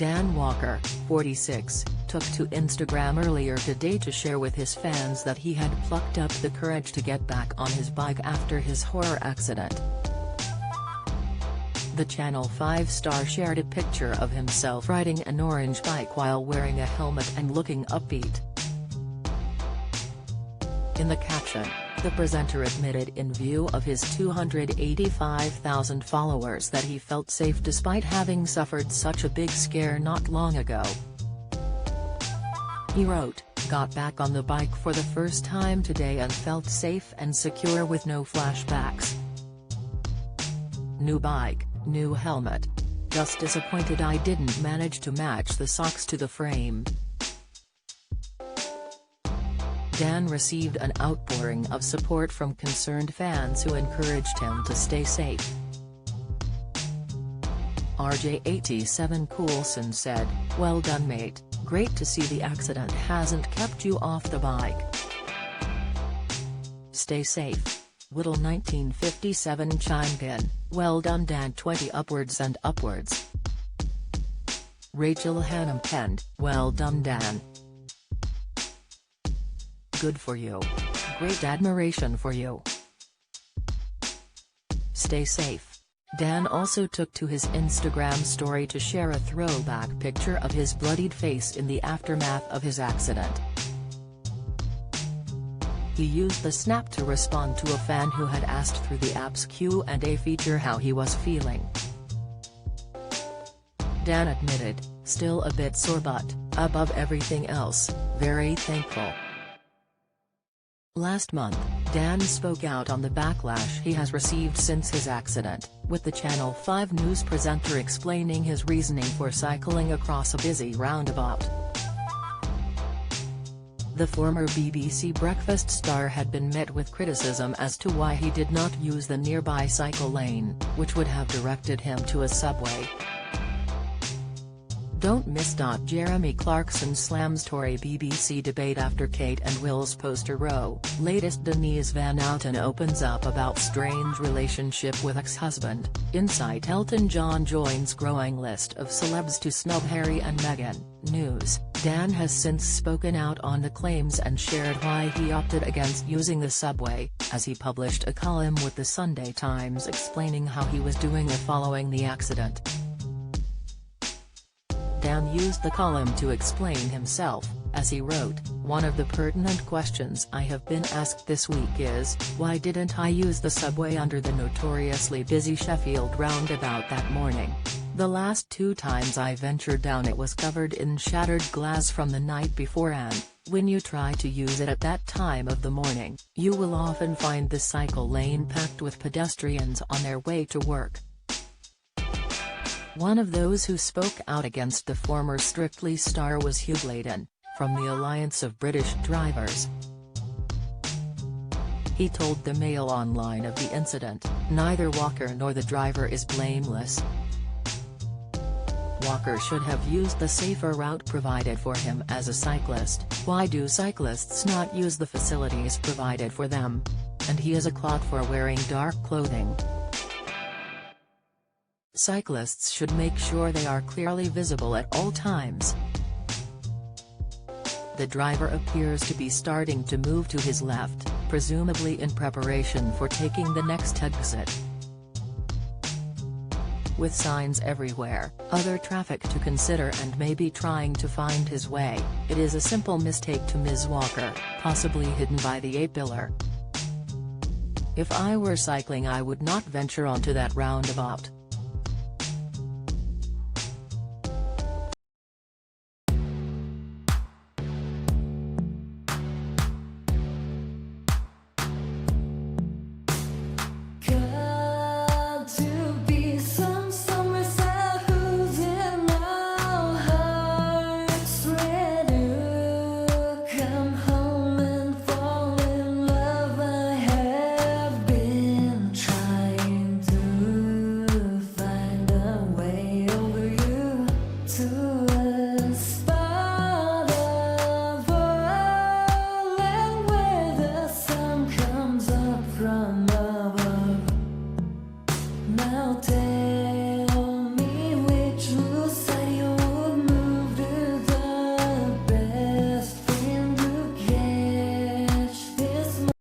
Dan Walker, 46, took to Instagram earlier today to share with his fans that he had plucked up the courage to get back on his bike after his horror accident. The Channel 5 star shared a picture of himself riding an orange bike while wearing a helmet and looking upbeat. In the caption, the presenter admitted in view of his 285,000 followers that he felt safe despite having suffered such a big scare not long ago. He wrote, "Got back on the bike for the first time today and felt safe and secure with no flashbacks. New bike, new helmet. Just disappointed I didn't manage to match the socks to the frame." Dan received an outpouring of support from concerned fans who encouraged him to stay safe. RJ87 Coulson said, "Well done mate, great to see the accident hasn't kept you off the bike. Stay safe." Whittle 1957 chimed in, "Well done Dan 20 upwards and upwards." Rachel Hannum penned, "Well done Dan. Good for you. Great admiration for you. Stay safe." Dan also took to his Instagram story to share a throwback picture of his bloodied face in the aftermath of his accident. He used the snap to respond to a fan who had asked through the app's Q&A feature how he was feeling. Dan admitted, "Still a bit sore but, above everything else, very thankful." Last month, Dan spoke out on the backlash he has received since his accident, with the Channel 5 news presenter explaining his reasoning for cycling across a busy roundabout. The former BBC breakfast star had been met with criticism as to why he did not use the nearby cycle lane, which would have directed him to a subway. Don't miss. Jeremy Clarkson slams Tory BBC debate after Kate and Will's poster row. Latest. Denise Van Outen opens up about strange relationship with ex-husband. Insight. Elton John joins growing list of celebs to snub Harry and Meghan. News. Dan has since spoken out on the claims and shared why he opted against using the subway, as he published a column with the Sunday Times explaining how he was doing following the accident. Dan used the column to explain himself, as he wrote, "One of the pertinent questions I have been asked this week is, why didn't I use the subway under the notoriously busy Sheffield roundabout that morning? The last 2 times I ventured down it was covered in shattered glass from the night before and, when you try to use it at that time of the morning, you will often find the cycle lane packed with pedestrians on their way to work." One of those who spoke out against the former Strictly star was Hugh Bladen, from the Alliance of British Drivers. He told the Mail Online of the incident, "Neither Walker nor the driver is blameless. Walker should have used the safer route provided for him as a cyclist. Why do cyclists not use the facilities provided for them? And he is a clot for wearing dark clothing. Cyclists should make sure they are clearly visible at all times." The driver appears to be starting to move to his left, presumably in preparation for taking the next exit. With signs everywhere, other traffic to consider and maybe trying to find his way, it is a simple mistake to Ms. Walker, possibly hidden by the A-pillar. "If I were cycling I would not venture onto that roundabout." Now